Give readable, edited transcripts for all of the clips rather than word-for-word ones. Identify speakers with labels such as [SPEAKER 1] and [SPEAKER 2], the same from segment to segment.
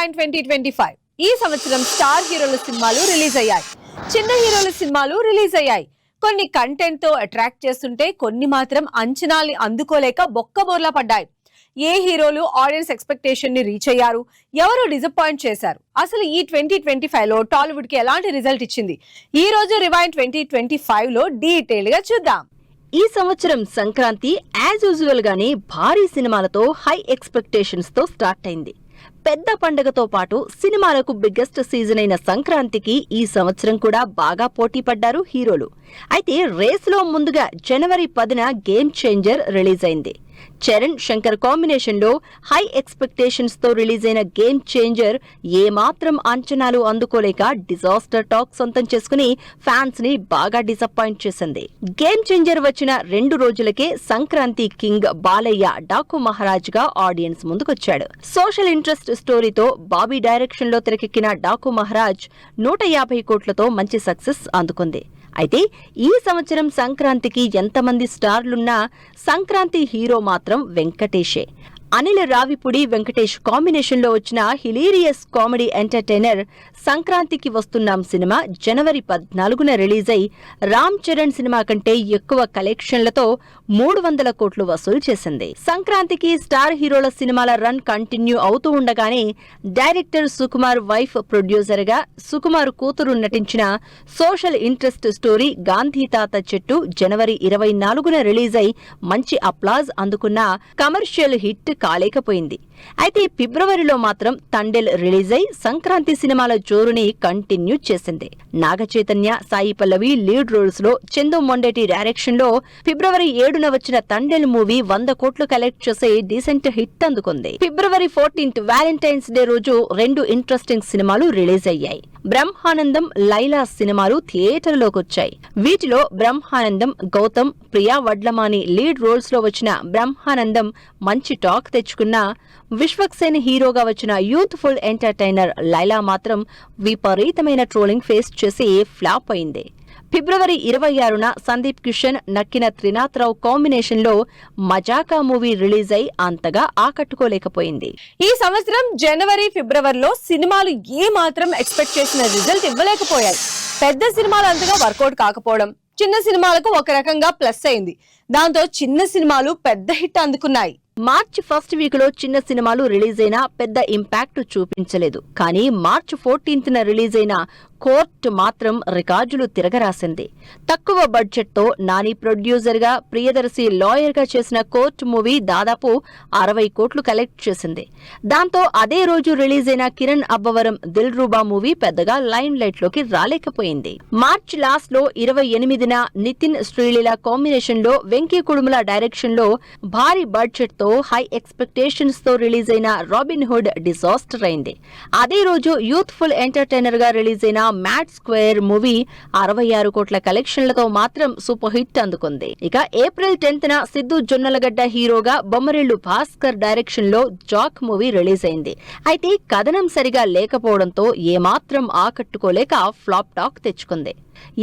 [SPEAKER 1] Rewind 2025 ఈ సంవత్సరం star హీరోల సినిమాలు రిలీజ్ అయ్యాయి. చిన్న హీరోల సినిమాలు రిలీజ్ అయ్యాయి. కొన్ని కంటెంట్ తో అట్రాక్ట్ చేస్తుంటే కొన్ని మాత్రం అంచనాల్ని అందుకోలేక బొక్కబోర్లా పడ్డాయి. ఏ హీరోలు ఆడియన్స్ ఎక్స్పెక్టేషన్ ని రీచ్ అయ్యారు, ఎవరు డిసప్పాయింట్ చేశారు, అసలు ఈ 2025 లో టాలీవుడ్ కి ఎలాంటి రిజల్ట్ ఇచ్చింది, ఈ రోజు రివైండ్ 2025 లో డీటెయిల్ గా చూద్దాం.
[SPEAKER 2] ఈ సంవత్సరం సంక్రాంతి యాజ్ యూజువల్ గానే భారీ సినిమాలతో హై ఎక్స్పెక్టేషన్స్ తో స్టార్ట్ అయింది. పెద్ద పండుగతో పాటు సినిమాలకు బిగ్గెస్ట్ సీజన్ అయిన సంక్రాంతికి ఈ సంవత్సరం కూడా బాగా పోటీ పడ్డారు హీరోలు. అయితే రేసులో ముందుగా జనవరి 10న గేమ్ చేంజర్ రిలీజ్ అయింది. చరణ్ శంకర్ కాంబినేషన్ లో హై ఎక్స్పెక్టేషన్స్ తో రిలీజ్ అయిన గేమ్ చేంజర్ ఏమాత్రం అంచనాలు అందుకోలేక డిజాస్టర్ టాక్ సొంతం చేసుకుని ఫ్యాన్స్ ని బాగా డిసప్పాయింట్ చేసింది. గేమ్ చేంజర్ వచ్చిన 2 రోజులకే సంక్రాంతి కింగ్ బాలయ్య డాకు మహారాజ్ గా ఆడియన్స్ ముందుకొచ్చాడు. సోషల్ ఇంట్రెస్ట్ స్టోరీతో బాబీ డైరెక్షన్ లో తెరకెక్కిన డాకు మహారాజ్ 150 కోట్లతో మంచి సక్సెస్ అందుకుంది. అయితే ఈ సంవత్సరం సంక్రాంతికి ఎంతమంది స్టార్లున్నా సంక్రాంతి హీరో మాత్రం వెంకటేషే. అనిల్ రావిపూడి వెంకటేష్ కాంబినేషన్ లో వచ్చిన హిలీరియస్ కామెడీ ఎంటర్టైనర్ సంక్రాంతికి వస్తున్నాం సినిమా జనవరి 14న రిలీజ్ అయి రామ్ చరణ్ సినిమా కంటే ఎక్కువ కలెక్షన్లతో 300 కోట్లు వసూలు చేసింది. సంక్రాంతికి స్టార్ హీరోల సినిమాల రన్ కంటిన్యూ అవుతూ ఉండగానే డైరెక్టర్ సుకుమార్ వైఫ్ ప్రొడ్యూసర్ గా సుకుమార్ కూతురు నటించిన సోషల్ ఇంట్రెస్ట్ స్టోరీ గాంధీ తాత చెట్టు జనవరి 24న రిలీజ్ అయి మంచి అప్లాజ్ అందుకున్న కమర్షియల్ హిట్ కాలేకపోయింది. అయితే ఫిబ్రవరిలో మాత్రం తండేల్ రిలీజ్ అయి సంక్రాంతి సినిమాల జోరుని కంటిన్యూ చేసింది. నాగచైతన్య, సాయి పల్లవి లీడ్ రోల్స్ లో చందు మొండేటి డైరెక్షన్ లో ఫిబ్రవరి 7న వచ్చిన తండేల్ మూవీ 100 కోట్లు కలెక్ట్ చేసి డీసెంట్ హిట్ అందుకుంది. ఫిబ్రవరి 14th వ్యాలంటైన్స్ డే రోజు 2 ఇంట్రెస్టింగ్ సినిమాలు రిలీజ్ అయ్యాయి. బ్రహ్మానందం, లైలా సినిమాలు థియేటర్లోకి వచ్చాయి. వీటిలో బ్రహ్మానందం గౌతమ్, ప్రియా వడ్లమాని లీడ్ రోల్స్ లో వచ్చిన బ్రహ్మానందం మంచి టాక్ తెచ్చుకున్న విశ్వక్సేన్ హీరోగా వచ్చిన యూత్ఫుల్ ఎంటర్టైనర్ లైలా మాత్రం విపరీతమైన ట్రోలింగ్ ఫేస్ చేసి ఫ్లాప్ అయింది. ఫిబ్రవరి 26న సందీప్ కిషన్, నక్కిన త్రినాథరావు కాంబినేషన్ లో మజాకా మూవీ రిలీజ్ అయి అంతగా ఆకట్టుకోలేకపోయింది.
[SPEAKER 1] ఈ సంవత్సరం జనవరి, ఫిబ్రవరిలో సినిమాలు ఏ మాత్రం ఎక్స్పెక్ట్ చేసిన రిజల్ట్ ఇవ్వలేకపోయాయి. పెద్ద సినిమాలు అంతగా వర్కౌట్ కాకపోవడం చిన్న సినిమాలకు ఒక రకంగా ప్లస్ అయింది. దాంతో చిన్న సినిమాలు పెద్ద హిట్ అందుకున్నాయి.
[SPEAKER 2] మార్చి ఫస్ట్ వీక్ లో చిన్న సినిమాలు రిలీజ్ అయినా పెద్ద ఇంపాక్ట్ చూపించలేదు. కానీ మార్చి 14న రిలీజ్ అయిన కోర్ట్ మాత్రం రికార్డులు తిరగరాసింది. తక్కువ బడ్జెట్ తో నాని ప్రొడ్యూసర్ గా, ప్రియదర్శి లాయర్ గా చేసిన కోర్ట్ మూవీ దాదాపు 60 కోట్లు కలెక్ట్ చేసింది. దాంతో అదే రోజు రిలీజ్ అయిన కిరణ్ అబ్బవరం దిల్ రూబా మూవీ పెద్దగా లైమ్ లైట్ లోకి రాలేకపోయింది. మార్చి లాస్ట్ లో 28న నితిన్ శ్రీలీల కాంబినేషన్ లో వెంకీ కుడుముల డైరెక్షన్ లో భారీ బడ్జెట్ తో హై ఎక్స్పెక్టేషన్స్ తో రిలీజ్ అయిన రాబిన్ హుడ్ డిజాస్టర్ అయింది. అదే రోజు యూత్ఫుల్ ఎంటర్టైనర్ గా రిలీజ్ అయిన మ్యాడ్ స్క్వేర్ మూవీ 66 కోట్ల కలెక్షన్లతో మాత్రం సూపర్ హిట్ అందుకుంది. ఇక ఏప్రిల్ 10న సిద్ధు జొన్నలగడ్డ హీరోగా బొమ్మరిల్లు భాస్కర్ డైరెక్షన్ లో జాక్ మూవీ రిలీజ్ అయింది. అయితే కథనం సరిగా లేకపోవడంతో ఏమాత్రం ఆకట్టుకోలేక ఫ్లాప్ టాక్ తెచ్చుకుంది.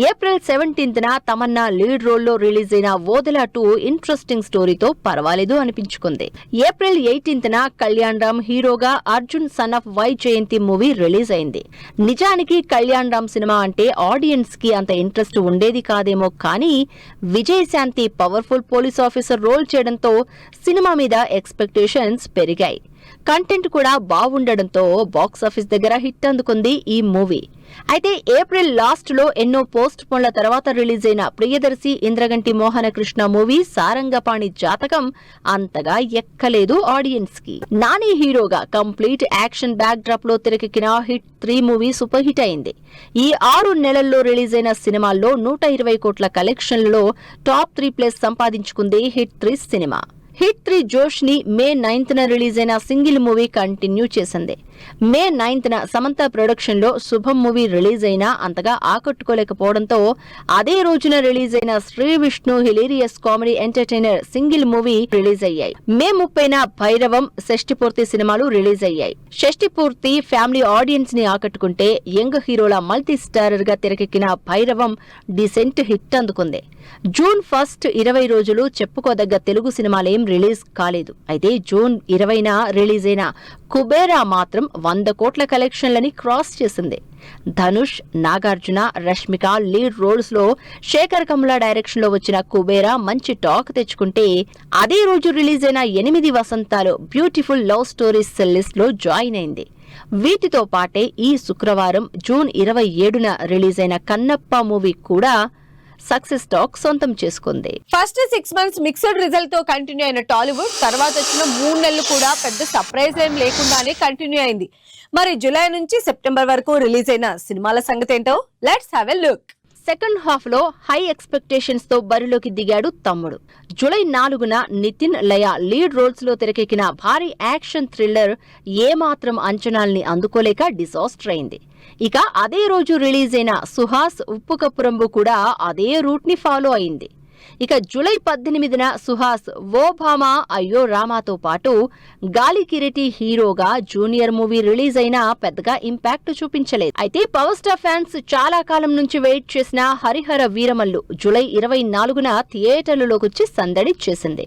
[SPEAKER 2] ఏప్రిల్ 17న తమన్నా లీడ్ రోల్ లో రిలీజ్ అయిన ఓదెలా 2 ఇంట్రెస్టింగ్ స్టోరీతో పర్వాలేదు అనిపించుకుంది. ఏప్రిల్ 18న కళ్యాణ్ రామ్ హీరోగా Arjun son of Vyjayanthi movie release అయింది. నిజానికి కళ్యాణ్ రామ్ సినిమా అంటే ఆడియన్స్ కి అంత ఇంట్రెస్ట్ ఉండేది కాదేమో, కానీ Vijayashanti powerful police officer role చేయడంతో సినిమా మీద ఎక్స్పెక్టేషన్స్ పెరిగాయి. కంటెంట్ కూడా బాగుండడంతో బాక్సాఫీస్ దగ్గర హిట్ అందుకుంది ఈ మూవీ. అయితే ఏప్రిల్ లాస్ట్ లో ఎన్నో పోస్ట్ పోన్ల తర్వాత రిలీజ్ అయిన ప్రియదర్శి ఇంద్రగంటి మోహనకృష్ణ మూవీ సారంగపాణి జాతకం అంతగా ఎక్కలేదు ఆడియన్స్ కి. నాని హీరోగా కంప్లీట్ యాక్షన్ బ్యాక్ డ్రాప్ లో తెరకెక్కిన హిట్ 3 మూవీ సూపర్ హిట్ అయింది. ఈ 6 నెలల్లో రిలీజ్ అయిన సినిమాల్లో 120 కోట్ల కలెక్షన్లలో టాప్ 3 ప్లేస్ సంపాదించుకుంది హిట్ 3 సినిమా. హిట్ 3 జోష్ ని మే 9న రిలీజ్ అయిన సింగిల్ మూవీ కంటిన్యూ చేసింది. మే 9న సమంత ప్రొడక్షన్ లో శుభం మూవీ రిలీజ్ అయినా అంతగా ఆకట్టుకోలేకపోవడంతో అదే రోజున రిలీజ్ అయిన Sri Vishnu hilarious comedy entertainer single movie release అయ్యాయి. మే 30న భైరవం, షష్టిపూర్తి సినిమాలు రిలీజ్ అయ్యాయి. షష్టిపూర్తి ఫ్యామిలీ ఆడియన్స్ ని ఆకట్టుకుంటే యంగ్ హీరోల మల్టీ స్టారర్ గా తెరకెక్కిన భైరవం డీసెంట్ హిట్ అందుకుంది. జూన్ 1 20 రోజులు చెప్పుకోదగ్గ తెలుగు సినిమాలేం రిలీజ్ కాలేదు. అయితే జూన్ 20న రిలీజ్ అయిన కుబేరా మాత్రం 100 కోట్ల కలెక్షన్లని క్రాస్ చేసింది. ధనుష్, నాగార్జున, రష్మిక లీడ్ రోల్స్ లో శేఖర్ కమ్లా డైరెక్షన్ లో వచ్చిన కుబేరా మంచి టాక్ తెచ్చుకుంటే, అదే రోజు రిలీజ్ అయిన 8 వసంతాలు బ్యూటిఫుల్ లవ్ స్టోరీస్ లిస్ట్ లో జాయిన్ అయింది. వీటితో పాటే ఈ శుక్రవారం జూన్ 27న రిలీజ్ అయిన కన్నప్ప మూవీ కూడా సక్సెస్ టాక్ సొంతం చేసుకుంది.
[SPEAKER 1] ఫస్ట్ 6 months మిక్స్డ్ రిజల్ట్ తో కంటిన్యూ అయిన టాలీవుడ్ తర్వాత వచ్చిన 3 నెలలు కూడా పెద్ద సర్ప్రైజ్ ఏం లేకుండానే కంటిన్యూ అయింది. మరి జూలై నుంచి సెప్టెంబర్ వరకు రిలీజ్ అయిన సినిమాల సంగతి ఏంటో let's have a look.
[SPEAKER 2] Second half లో హై ఎక్స్పెక్టేషన్స్ తో బరిలోకి దిగాడు తమ్ముడు. జూలై 4న నితిన్, లయ లీడ్ రోల్స్ లో తెరకెక్కిన భారీ యాక్షన్ థ్రిల్లర్ ఏమాత్రం అంచనాల్ని అందుకోలేక డిజాస్టర్ అయింది. ఇక అదే రోజు రిలీజ్ అయిన సుహాస్ ఉప్పు కప్పు రంబు కూడా అదే రూట్ ని ఫాలో అయింది. ఇక జూలై 18న సుహాస్ ఓ భామా అయ్యో రామాతో పాటు గాలి కిరీటి హీరోగా జూనియర్ మూవీ రిలీజ్ అయినా పెద్దగా ఇంపాక్ట్ చూపించలేదు. అయితే పవర్ స్టార్ ఫ్యాన్స్ చాలా కాలం నుంచి వెయిట్ చేసిన హరిహర వీరమల్లు జూలై 24న థియేటర్లలోకి వచ్చి సందడి చేసింది.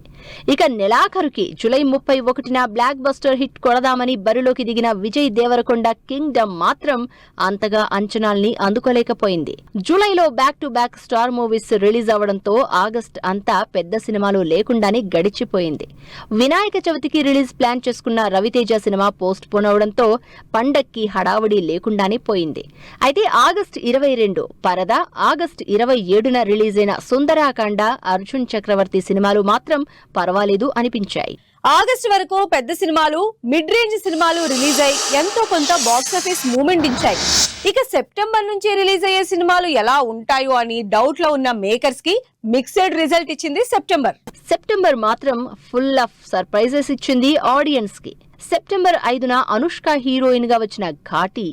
[SPEAKER 2] ఇక నెలాఖరుకి జూలై 31న బ్లాక్ బస్టర్ హిట్ కొడదామని బరిలోకి దిగిన విజయ్ దేవరకొండ కింగ్డమ్ మాత్రం అంతగా అంచనాల్ని అందుకోలేకపోయింది. జూలైలో back to back star movies release అవడంతో ఆగస్ట్ అంతా పెద్ద సినిమాలు లేకుండానే గడిచిపోయింది. వినాయక చవితికి రిలీజ్ ప్లాన్ చేసుకున్న రవితేజ సినిమా పోస్ట్ పోన్ అవడంతో పండక్కి హడావుడి లేకుండానే పోయింది. అయితే ఆగస్ట్ 22 పరద, ఆగస్ట్ 27న రిలీజ్ అయిన సుందరాకాండ, అర్జున్ చక్రవర్తి సినిమాలు మాత్రం పర్వాలేదు అనిపించాయి.
[SPEAKER 1] ఆగస్టు వరకు పెద్ద సినిమాలు, మిడ్ రేంజ్ సినిమాలు రిలీజ్ అయి ఎంతో కొంత బాక్సాఫీస్ మూమెంట్ ఇచ్చాయి. ఇక సెప్టెంబర్ నుంచి రిలీజ్ అయ్యే సినిమాలు ఎలా ఉంటాయో అని డౌట్ లో ఉన్న మేకర్స్ కి మిక్స్డ్ రిజల్ట్ ఇచ్చింది సెప్టెంబర్
[SPEAKER 2] మాత్రం ఫుల్ ఆఫ్ సర్ప్రైజెస్ ఇచ్చింది ఆడియన్స్ కి. సెప్టెంబర్ 5న అనుష్క హీరోయిన్ గా వచ్చిన ఘాటి,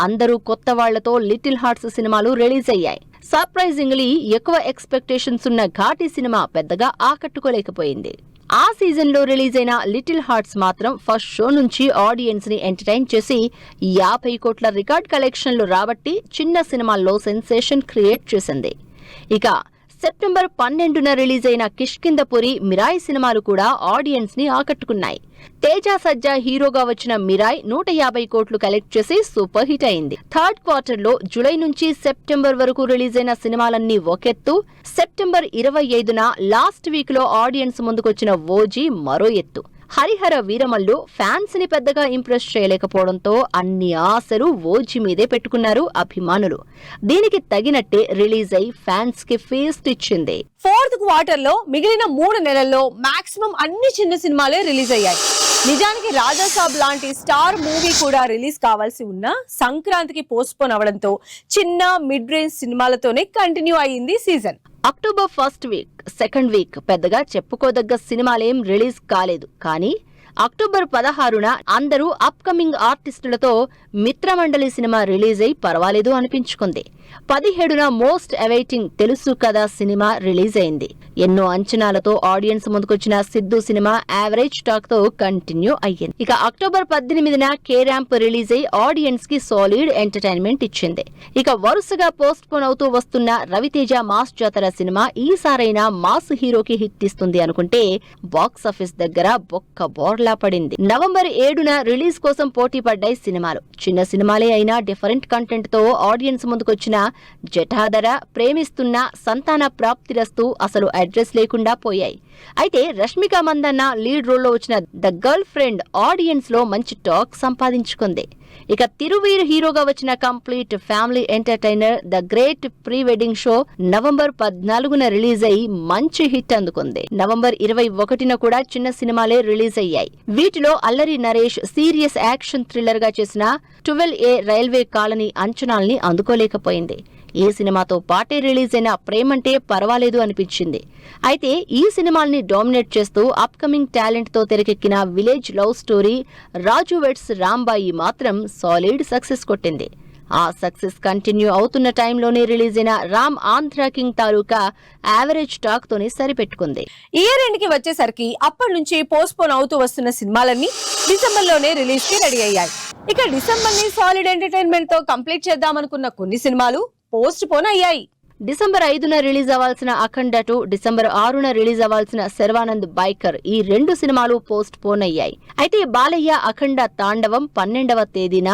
[SPEAKER 2] అందరూ కొత్త వాళ్లతో లిటిల్ హార్ట్స్ సినిమాలు రిలీజ్ అయ్యాయి. సర్ప్రైజింగ్లీ ఎక్కువ ఎక్స్పెక్టేషన్స్ ఉన్న ఘాటి సినిమా పెద్దగా ఆకట్టుకోలేకపోయింది. ఆ సీజన్ లో రిలీజ్ అయిన లిటిల్ హార్ట్స్ మాత్రం ఫస్ట్ షో నుంచి ఆడియన్స్ ని ఎంటర్టైన్ చేసి 50 కోట్ల రికార్డ్ కలెక్షన్లు రాబట్టి చిన్న సినిమాల్లో సెన్సేషన్ క్రియేట్ చేసింది. ఇక సెప్టెంబర్ 12న రిలీజ్ అయిన కిష్కిందపురి, మిరాయ్ సినిమాలు కూడా ఆడియన్స్ ని ఆకట్టుకున్నాయి. తేజ సజ్జా హీరోగా వచ్చిన మిరాయ్ 150 కోట్లు కలెక్ట్ చేసి సూపర్ హిట్ అయింది. థర్డ్ క్వార్టర్ లో జూలై నుంచి సెప్టెంబర్ వరకు రిలీజ్ అయిన సినిమాలన్నీ ఒకెత్తు, సెప్టెంబర్ 25న లాస్ట్ వీక్ లో ఆడియన్స్ ముందుకొచ్చిన ఓజీ మరో ఎత్తు. హరిహర వీరమల్లు ఫ్యాన్స్ ని పెద్దగా ఇంప్రెస్ చేయలేకపోవడంతో అన్ని ఆశలు ఓజీ మీదే పెట్టుకున్నారు అభిమానులు. దీనికి తగినట్టే రిలీజ్ అయి ఫ్యాన్స్ కి ఫీస్ట్ ఇచ్చింది.
[SPEAKER 1] ఫోర్త్ క్వార్టర్ లో మిగిలిన 3 నెలల్లో మాక్సిమం అన్ని చిన్న సినిమాలే రిలీజ్ అయ్యాయి. నిజానికి రాజాసాబ్ లాంటి స్టార్ మూవీ కూడా రిలీజ్ కావాల్సి ఉన్నా సంక్రాంతికి పోస్ట్ పోన్ అవడంతో చిన్న మిడ్ రేంజ్ సినిమాలతోనే కంటిన్యూ అయ్యింది season.
[SPEAKER 2] October first week, second week పెద్దగా చెప్పుకోదగ్గ సినిమాలేం రిలీజ్ కాలేదు. కానీ అక్టోబర్ 16న అందరూ అప్కమింగ్ ఆర్టిస్టులతో మిత్రమండలి సినిమా రిలీజ్ అయి పర్వాలేదు అనిపించుకుంది. 17న మోస్ట్ అవైటింగ్ తెలుసు కదా సినిమా రిలీజ్ అయింది. ఎన్నో అంచనాలతో ఆడియన్స్ ముందుకొచ్చిన సిద్ధు సినిమా యావరేజ్ టాక్ తో కంటిన్యూ అయ్యింది. ఇక అక్టోబర్ 18న కే ర్యాంప్ రిలీజ్ అయి ఆడియన్స్ కి సాలిడ్ ఎంటర్టైన్మెంట్ ఇచ్చింది. ఇక వరుసగా పోస్ట్ పోన్ అవుతూ వస్తున్న రవితేజ మాస్ జాతర సినిమా ఈసారైనా మాస్ హీరోకి హిట్ ఇస్తుంది అనుకుంటే బాక్సాఫీస్ దగ్గర బొక్క బోర్లా పడింది. నవంబర్ 7న రిలీజ్ కోసం పోటీ పడ్డాయి సినిమాలు. చిన్న సినిమాలే అయినా డిఫరెంట్ కంటెంట్ తో ఆడియన్స్ ముందుకొచ్చిన జఠాధర, ప్రేమిస్తున్న, సంతాన ప్రాప్తిరస్తు అసలు అడ్రస్ లేకుండా పోయాయి. అయితే రష్మిక మందన్న లీడ్ రోల్లో వచ్చిన ద గర్ల్ ఫ్రెండ్ ఆడియన్స్ లో మంచి టాక్ సంపాదించుకుంది. ఇక తిరువీర్ హీరోగా వచ్చిన complete family entertainer the great pre wedding show November 14న రిలీజ్ అయి మంచి హిట్ అందుకుంది. నవంబర్ 21న కూడా చిన్న సినిమాలే రిలీజ్ అయ్యాయి. వీటిలో Allari Naresh serious action thriller గా చేసిన 12A రైల్వే కాలనీ అంచనాల్ని అందుకోలేకపోయింది. ఈ సినిమాతో పాటే రిలీజ్ అయిన ప్రేమంటే పర్వాలేదు అనిపించింది. అయితే ఈ సినిమాల్ని డామినేట్ చేస్తూ అప్కమింగ్ టాలెంట్ తో తెరకెక్కిన విలేజ్ లవ్ స్టోరీ రాజు వెడ్స్ రాంబాయి మాత్రం సాలిడ్ సక్సెస్ కొట్టింది. ఆ సక్సెస్ కంటిన్యూ అవుతున్న టైంలోనే రిలీజ్ అయిన రామ్ ఆంధ్ర కింగ్ తాలూకా యావరేజ్ టాక్ తోనే సరిపెట్టుకుంది.
[SPEAKER 1] ఇయర్ ఎండ్ కి వచ్చేసరికి అప్పటి నుంచి పోస్ట్ పోన్ అవుతూ వస్తున్న సినిమాలన్నీ డిసెంబర్ లోనే రిలీజ్ కి రెడీ అయ్యాయి. ఇక డిసెంబర్ ని సాలిడ్ ఎంటర్టైన్మెంట్ తో కంప్లీట్ చేద్దామనుకున్న కొన్ని సినిమాలు పోస్ట్ పోన్ అయ్యాయి.
[SPEAKER 2] డిసెంబర్ 5న రిలీజ్ అవ్వాల్సిన అఖండ 2, డిసెంబర్ 6న రిలీజ్ అవ్వాల్సిన శర్వానంద్ బైకర్ ఈ 2 సినిమాలు పోస్ట్ పోన్ అయ్యాయి. అయితే బాలయ్య అఖండ తాండవం 12వ తేదీన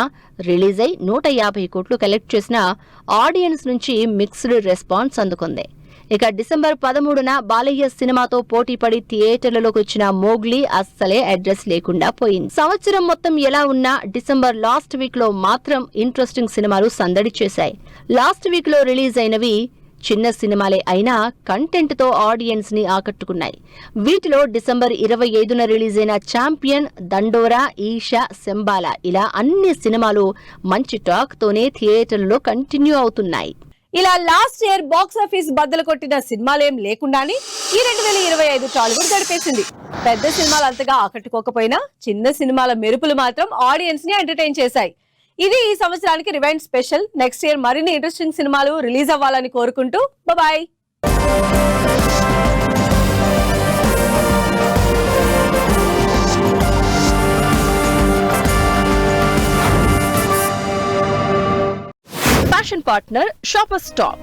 [SPEAKER 2] రిలీజ్ అయి 150 కోట్లు కలెక్ట్ చేసిన ఆడియన్స్ నుంచి మిక్స్డ్ రెస్పాన్స్ అందుకుంది. ఇక డిసెంబర్ 13న బాలయ్య సినిమాతో పోటీపడి థియేటర్లలోకి వచ్చిన మోగ్లీ అస్సలే అడ్రస్ లేకుండా పోయింది. సంవత్సరం మొత్తం ఎలా ఉన్నా డిసెంబర్ లాస్ట్ వీక్ లో మాత్రం ఇంట్రెస్టింగ్ సినిమాలు సందడి చేశాయి. లాస్ట్ వీక్ లో రిలీజ్ అయినవి చిన్న సినిమాలే అయినా కంటెంట్ తో ఆడియన్స్ ని ఆకట్టుకున్నాయి. వీటిలో డిసెంబర్ 25న రిలీజ్ అయిన ఛాంపియన్, దండోరా, ఈషా, శంబాల ఇలా అన్ని సినిమాలు మంచి టాక్ తోనే థియేటర్లలో కంటిన్యూ అవుతున్నాయి.
[SPEAKER 1] ఇలా లాస్ట్ ఇయర్ బాక్స్ ఆఫీస్ బద్దలు కొట్టిన సినిమాలేం లేకుండానే ఈ 2025 టాలీవుడ్ గడిపేసింది. పెద్ద సినిమాలు అంతగా ఆకట్టుకోకపోయినా చిన్న సినిమాల మెరుపులు మాత్రం ఆడియన్స్ ని ఎంటర్టైన్ చేశాయి. ఇది ఈ సంవత్సరానికి రివైండ్ స్పెషల్. నెక్స్ట్ ఇయర్ మరిన్ని ఇంట్రెస్టింగ్ సినిమాలు రిలీజ్ అవ్వాలని కోరుకుంటూ bye.
[SPEAKER 2] Fashion partner shopper stop.